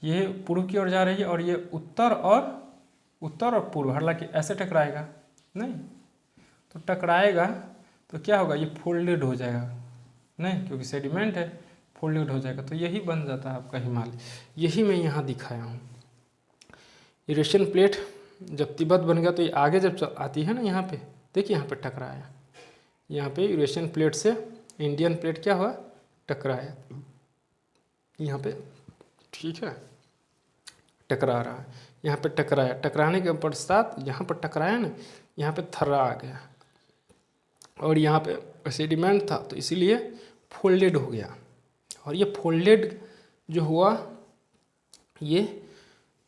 ये पूर्व की ओर जा रही है और ये उत्तर और पूर्व, हालांकि ऐसे टकराएगा नहीं, तो टकराएगा तो क्या होगा, ये फोल्डेड हो जाएगा, नहीं क्योंकि सेडिमेंट है, फोल्डेड हो जाएगा, तो यही बन जाता है आपका हिमालय। यही मैं यहाँ दिखाया हूँ। यूरेशियन प्लेट जब तिब्बत बन गया तो ये आगे जब आती है ना, यहाँ पे देखिए यहाँ पे टकराया, यहाँ पे यूरेशियन प्लेट से इंडियन प्लेट क्या हुआ, टकराया यहाँ पे, ठीक है टकरा रहा है, यहाँ पे टकराया, टकराने के पश्चात यहाँ पर टकराया ना, यहाँ पे थर्रा आ गया और यहाँ पे सेडिमेंट था तो इसीलिए फोल्डेड हो गया, और ये फोल्डेड जो हुआ ये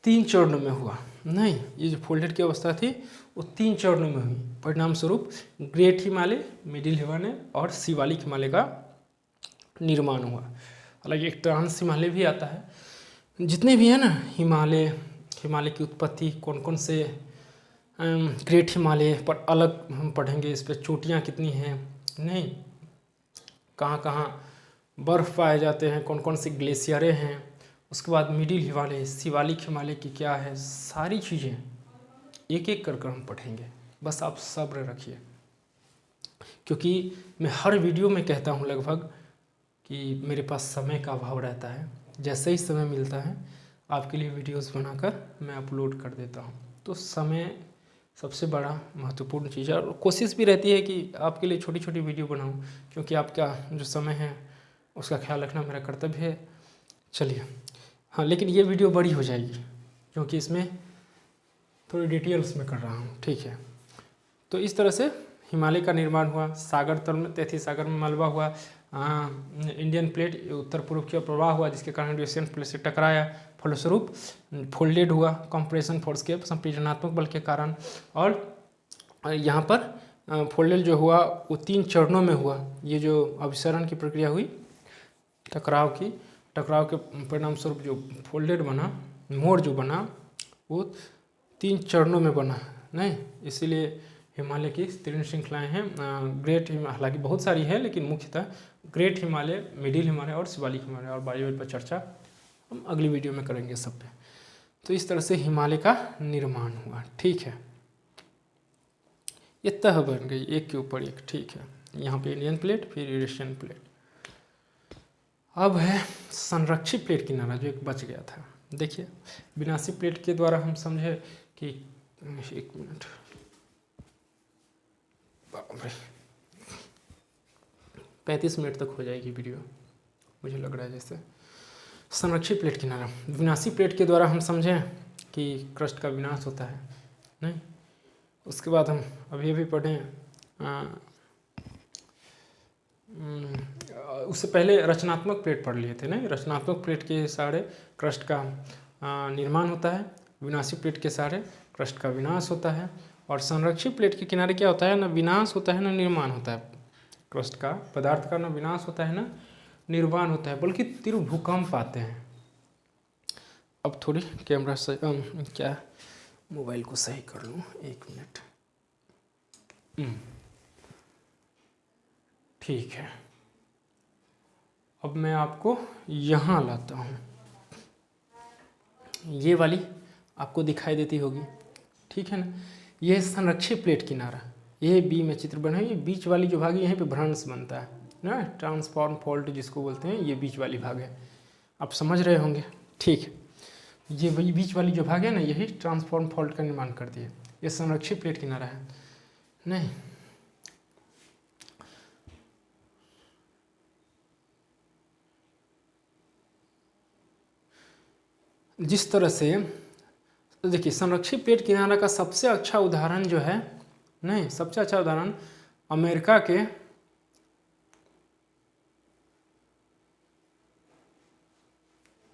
3 चरणों में हुआ, नहीं ये जो फोल्डेड की अवस्था थी वो 3 चरणों में हुई। परिणाम स्वरूप ग्रेट हिमालय, मिडिल हिमालय और शिवालिक हिमालय का निर्माण हुआ। हालांकि एक ट्रांस हिमालय भी आता है। जितने भी है ना हिमालय की उत्पत्ति कौन कौन से ग्रेट हिमालय पर अलग हम पढ़ेंगे, इस पर चोटियाँ कितनी हैं, नहीं कहाँ कहाँ बर्फ़ पाए जाते हैं, कौन कौन सी ग्लेशियरें हैं, उसके बाद मिडिल हिमालय, शिवालिक हिमालय की क्या है, सारी चीज़ें एक एक कर हम पढ़ेंगे। बस आप सब्र रखिए, क्योंकि मैं हर वीडियो में कहता हूँ लगभग कि मेरे पास समय का अभाव रहता है, जैसे ही समय मिलता है आपके लिए वीडियोस बनाकर मैं अपलोड कर देता हूँ। तो समय सबसे बड़ा महत्वपूर्ण चीज़ है। और कोशिश भी रहती है कि आपके लिए छोटी छोटी वीडियो बनाऊं, क्योंकि आपका जो समय है उसका ख्याल रखना मेरा कर्तव्य है। चलिए, हाँ, लेकिन ये वीडियो बड़ी हो जाएगी क्योंकि इसमें थोड़ी डिटेल्स में कर रहा हूँ, ठीक है। तो इस तरह से हिमालय का निर्माण हुआ, सागर तल में तैतीस सागर में मलबा हुआ, इंडियन प्लेट उत्तर पूर्व की ओर प्रवाह हुआ जिसके कारण एशियन प्लेट से टकराया, फलस्वरूप फोल्डेड हुआ कंप्रेशन फोर्स के संपीड़नात्मक बल के कारण। और यहाँ पर फोल्डेड जो हुआ वो 3 चरणों में हुआ। ये जो अभिसरण की प्रक्रिया हुई टकराव के परिणाम स्वरूप जो फोल्डेड बना, मोड़ जो बना वो 3 चरणों में बना, नहीं, इसीलिए हिमालय की 3 श्रृंखलाएँ हैं। ग्रेट हिमालय हालांकि बहुत सारी है, लेकिन मुख्यतः ग्रेट हिमालय, मिडिल हिमालय और शिवालिक हिमालय, और बायोवेट पर चर्चा हम अगली वीडियो में करेंगे सब पे। तो इस तरह से हिमालय का निर्माण हुआ, ठीक है। ये तह बन गई एक के ऊपर एक, ठीक है। यहाँ पे इंडियन प्लेट, फिर एशियन प्लेट। अब है संरक्षित प्लेट किनारा जो एक बच गया था। देखिए, विनाशी प्लेट के द्वारा हम समझे कि 1 मिनट, 35 मिनट तक हो जाएगी वीडियो मुझे लग रहा है जैसे। संरक्षित प्लेट किनारा, विनाशी प्लेट के द्वारा हम समझें कि क्रस्ट का विनाश होता है, नहीं। उसके बाद हम अभी पढ़ें, उससे पहले रचनात्मक प्लेट पढ़ लिए थे, नहीं। रचनात्मक प्लेट के सहारे क्रस्ट का निर्माण होता है, विनाशी प्लेट के सहारे क्रस्ट का विनाश होता है। और संरक्षित प्लेट के किनारे क्या होता है, ना विनाश होता है ना निर्माण होता है क्रस्ट का, पदार्थ का ना विनाश होता है ना निर्माण होता है, बल्कि तीव्र भूकंप आते हैं। अब थोड़ी कैमरा से क्या मोबाइल को सही कर लूँ, 1 मिनट, ठीक है। अब मैं आपको यहाँ लाता हूँ, ये वाली आपको दिखाई देती होगी, ठीक है ना। यह संरक्षित प्लेट किनारा, ये बी में चित्र बना है। ये बीच वाली जो भाग है यहीं पे भ्रंश बनता है ना, ट्रांसफॉर्म फॉल्ट जिसको बोलते हैं, ये बीच वाली भाग है, आप समझ रहे होंगे, ठीक है। ये वही बीच वाली जो भाग है ना, यही ट्रांसफॉर्म फॉल्ट का निर्माण करती है। ये संरक्षित प्लेट किनारा है, नहीं। जिस तरह से देखिए, संरक्षित प्लेट किनारा का सबसे अच्छा उदाहरण जो है, नहीं, सबसे अच्छा उदाहरण अमेरिका के,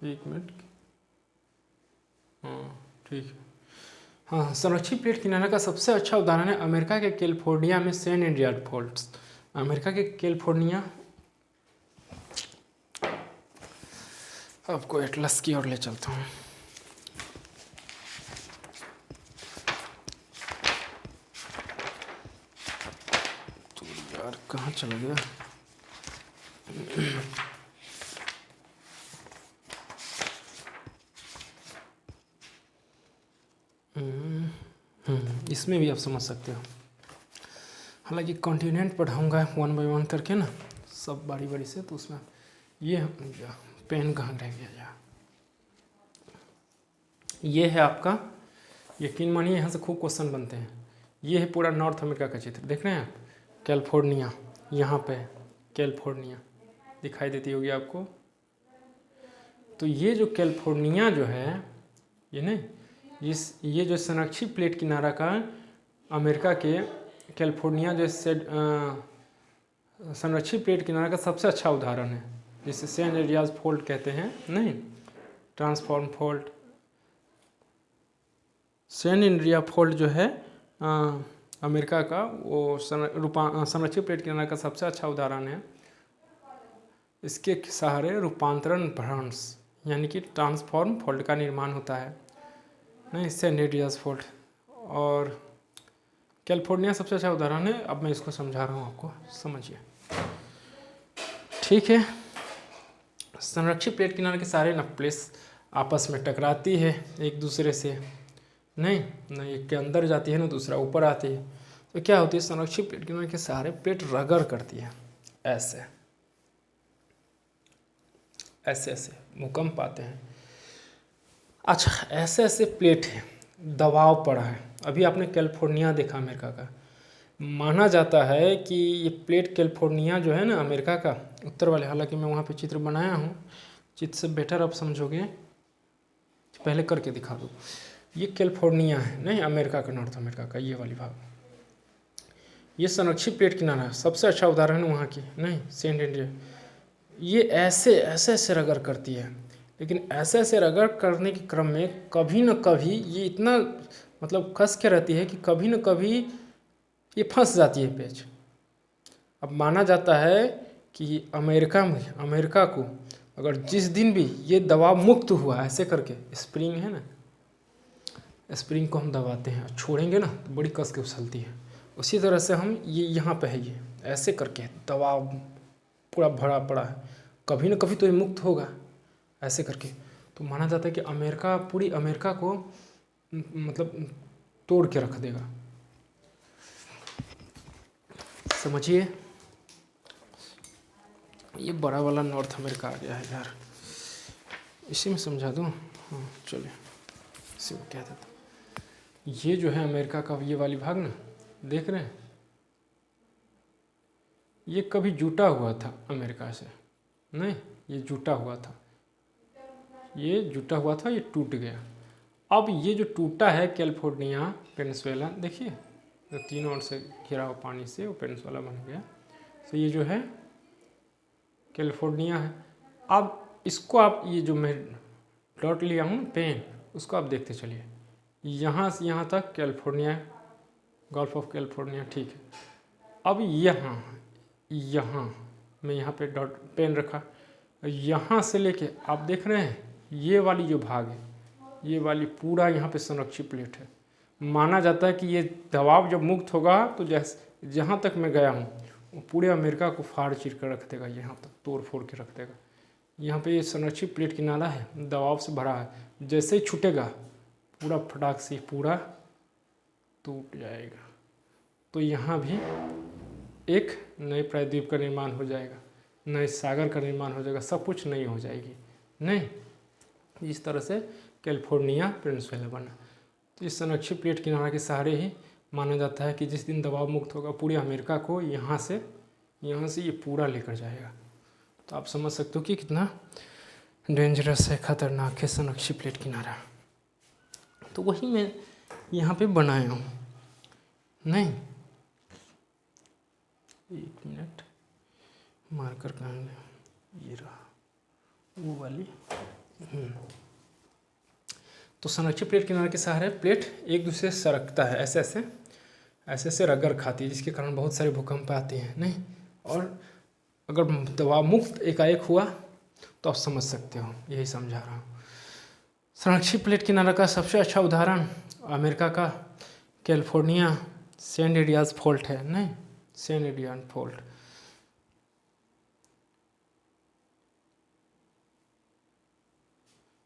एक मिनट, हाँ ठीक है, हाँ, संरक्षित प्लेट किनारा का सबसे अच्छा उदाहरण है अमेरिका के कैलिफोर्निया में सैन एंड्रियास फॉल्ट्स। अमेरिका के कैलिफोर्निया, आपको एटलस की ओर ले चलता हूँ। तो यार कहाँ चला गया, इसमें भी आप समझ सकते हो। हालांकि कॉन्टिनेंट पढ़ाऊँगा 1 बाय 1 करके ना, सब बारी बारी से, तो उसमें ये पेन कहाँ रह गया यार, ये है आपका, यकीन मानिए यहाँ से खूब क्वेश्चन बनते हैं। ये है पूरा नॉर्थ अमेरिका का चित्र, देख रहे हैं आप, कैलिफोर्निया, यहाँ पे कैलिफोर्निया दिखाई देती होगी आपको। तो ये जो कैलिफोर्निया जो है, ये नहीं, ये जो संरक्षित प्लेट किनारा का अमेरिका के कैलिफोर्निया जो संरक्षित प्लेट किनारा का सबसे अच्छा उदाहरण है, जिसे सैन एंड्रियास फॉल्ट कहते हैं, नहीं, transform fault. San Andreas fault जो है अमेरिका का, वो संरक्षित प्लेट किनारा का सबसे अच्छा उदाहरण है। इसके सहारे रूपांतरण भ्रंश यानी कि ट्रांसफॉर्म फॉल्ट का निर्माण होता है, नहीं, सैन एंड्रियास फॉल्ट। और कैलिफोर्निया सबसे अच्छा उदाहरण है। अब मैं इसको समझा रहा हूँ, आपको समझिए, ठीक है। संरक्षित प्लेट किनारे के सारे न प्लेट्स आपस में टकराती है एक दूसरे से, नहीं, न एक के अंदर जाती है ना दूसरा ऊपर आती है। तो क्या होती है, संरक्षित प्लेट किनारे के सारे प्लेट रगड़ करती है, ऐसे ऐसे ऐसे भूकंप आते हैं। अच्छा, ऐसे ऐसे प्लेट है, दबाव पड़ा है, अभी आपने कैलिफोर्निया देखा अमेरिका का, माना जाता है कि ये प्लेट कैलिफोर्निया जो है ना अमेरिका का उत्तर वाले, हालांकि मैं वहाँ पे चित्र बनाया हूँ, चित्र से बेटर आप समझोगे, पहले करके दिखा दूँ। ये कैलिफोर्निया है नहीं, अमेरिका का, नॉर्थ अमेरिका का ये वाली भाग, ये संरक्षित प्लेट किनारा है, सबसे अच्छा उदाहरण है वहाँ की नहीं, सेंट इंडिया। ये ऐसे ऐसे ऐसे रगड़ करती है, लेकिन ऐसे ऐसे रगड़ करने के क्रम में कभी न कभी ये इतना मतलब कस के रहती है कि कभी न कभी ये फंस जाती है पेच। अब माना जाता है कि अमेरिका को अगर जिस दिन भी ये दबाव मुक्त हुआ, ऐसे करके स्प्रिंग है ना, स्प्रिंग को हम दबाते हैं, छोड़ेंगे ना तो बड़ी कस के उछलती है, उसी तरह से हम ये यहाँ पे है, ये ऐसे करके दबाव पूरा भरा पड़ा है, कभी ना कभी तो ये मुक्त होगा ऐसे करके। तो माना जाता है कि पूरी अमेरिका को मतलब तोड़ के रख देगा, समझिए। ये बड़ा वाला नॉर्थ अमेरिका आ गया है यार, इसी में समझा दूँ। हाँ चलिए, इसी में क्या था, ये जो है अमेरिका का ये वाली भाग ना, देख रहे हैं, ये कभी जुटा हुआ था अमेरिका से, नहीं ये जुटा हुआ था, ये जुटा हुआ था, ये टूट गया। अब ये जो टूटा है कैलिफोर्निया पेनिनसुला, देखिए तो तीनों ओर से घिरा हुआ पानी से वो पेनिनसुला बन गया। तो ये जो है कैलिफोर्निया है। अब इसको आप ये जो मैं डॉट लिया हूँ पेन, उसको आप देखते चलिए, यहाँ से यहाँ तक कैलिफोर्निया, गल्फ ऑफ कैलिफोर्निया, ठीक है। अब यहाँ मैं यहाँ पे डॉट पेन रखा, यहाँ से लेके आप देख रहे हैं ये वाली जो भाग है, ये वाली पूरा यहाँ पे संरक्षित प्लेट है। माना जाता है कि ये दबाव जब मुक्त होगा तो जैसे जहाँ तक मैं गया हूँ वो पूरे अमेरिका को फाड़ चीर कर रख देगा, यहाँ तक तोड़ फोड़ के रख देगा। यहाँ पे ये संरक्षित प्लेट किनारा है, दबाव से भरा है, जैसे ही छूटेगा पूरा फटाक से पूरा टूट जाएगा। तो यहाँ भी एक नए प्रायद्वीप का निर्माण हो जाएगा, नए सागर का निर्माण हो जाएगा, सब कुछ नई हो जाएगी नहीं। इस तरह से कैलिफोर्निया पेनिनसुला बना। तो इस संरक्षित प्लेट किनारा के सहारे ही माना जाता है कि जिस दिन दबाव मुक्त होगा पूरे अमेरिका को यहाँ से ये पूरा लेकर जाएगा। तो आप समझ सकते हो कि कितना डेंजरस है, खतरनाक है संरक्षित प्लेट किनारा। तो वही मैं यहाँ पे बनाया हूँ नहीं, एक मिनट, मार्कर कहाँ गया, ये रहा वो वाली। तो संरक्षित प्लेट किनारे के सहारे प्लेट एक दूसरे से सरकता है, ऐसे ऐसे रगड़ खाती है, जिसके कारण बहुत सारे भूकंप आते हैं नहीं। और अगर दबाव मुक्त एकाएक हुआ तो आप समझ सकते हो, यही समझा रहा हूँ। संरक्षित प्लेट किनारा का सबसे अच्छा उदाहरण अमेरिका का कैलिफोर्निया सेंट एंड्रियास फॉल्ट है नहीं, सेंट एंड्रियास फॉल्ट।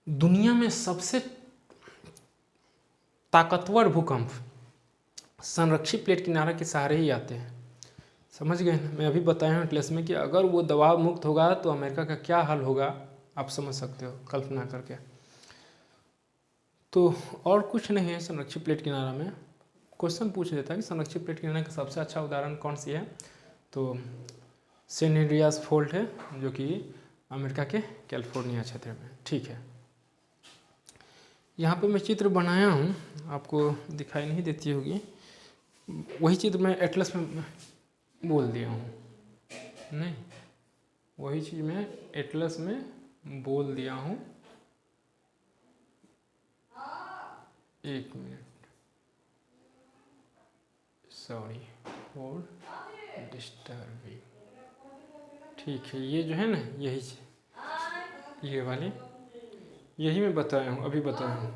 दुनिया में सबसे ताकतवर भूकंप संरक्षित प्लेट किनारे के सहारे ही आते हैं, समझ गए ना। मैं अभी बताया हूँ क्लास में कि अगर वो दबाव मुक्त होगा तो अमेरिका का क्या हाल होगा, आप समझ सकते हो कल्पना करके। तो और कुछ नहीं है संरक्षित प्लेट किनारा में। क्वेश्चन पूछ लेता है कि संरक्षित प्लेट किनारे का सबसे अच्छा उदाहरण कौन सी है, तो सेंट एंड्रियास फॉल्ट है, जो कि अमेरिका के कैलिफोर्निया क्षेत्र में, ठीक है। यहाँ पे मैं चित्र बनाया हूँ, आपको दिखाई नहीं देती होगी, वही चित्र मैं एटलस में बोल दिया हूँ नहीं, वही चीज़ मैं एटलस में बोल दिया हूँ। एक मिनट, सॉरी फॉर डिस्टर्बिंग, ठीक है। ये जो है ना, ये वाली यही मैं बताया हूँ, अभी बताया हूँ,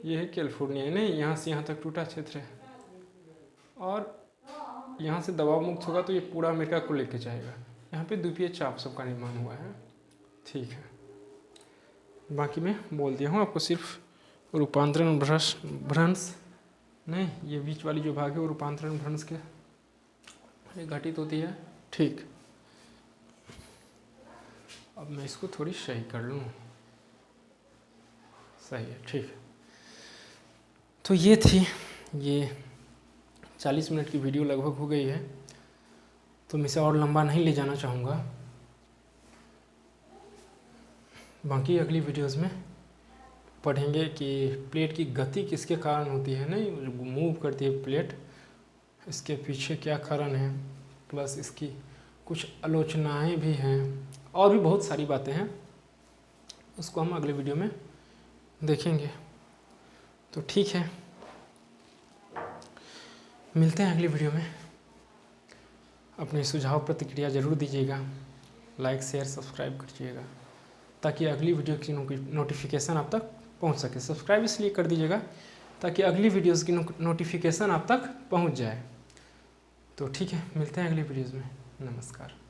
ये है कैलिफोर्निया नहीं, यहाँ से यहाँ तक टूटा क्षेत्र है, और यहाँ से दबाव मुक्त होगा तो ये पूरा अमेरिका को लेके जाएगा। यहाँ पे द्वीपीय चाप सबका निर्माण हुआ है, ठीक है। बाकी मैं बोल दिया हूँ आपको, सिर्फ रूपांतरण भ्रंश नहीं, ये बीच वाली जो भाग है वो रूपांतरण भ्रंश के घटित होती है, ठीक। अब मैं इसको थोड़ी सही कर लूँ, सही है, ठीक। तो ये थी ये 40 मिनट की वीडियो लगभग हो गई है, तो मैं इसे और लंबा नहीं ले जाना चाहूँगा। बाकी अगली वीडियोस में पढ़ेंगे कि प्लेट की गति किसके कारण होती है, नहीं मूव करती है प्लेट, इसके पीछे क्या कारण है, प्लस इसकी कुछ आलोचनाएं भी हैं और भी बहुत सारी बातें हैं, उसको हम अगले वीडियो में देखेंगे। तो ठीक है, मिलते हैं अगली वीडियो में। अपने सुझाव प्रतिक्रिया ज़रूर दीजिएगा, लाइक शेयर सब्सक्राइब कीजिएगा ताकि अगली वीडियो की नोटिफिकेशन आप तक पहुंच सके। सब्सक्राइब इसलिए कर दीजिएगा ताकि अगली वीडियोस की नोटिफिकेशन आप तक पहुंच जाए। तो ठीक है, मिलते हैं अगली वीडियोस में। नमस्कार।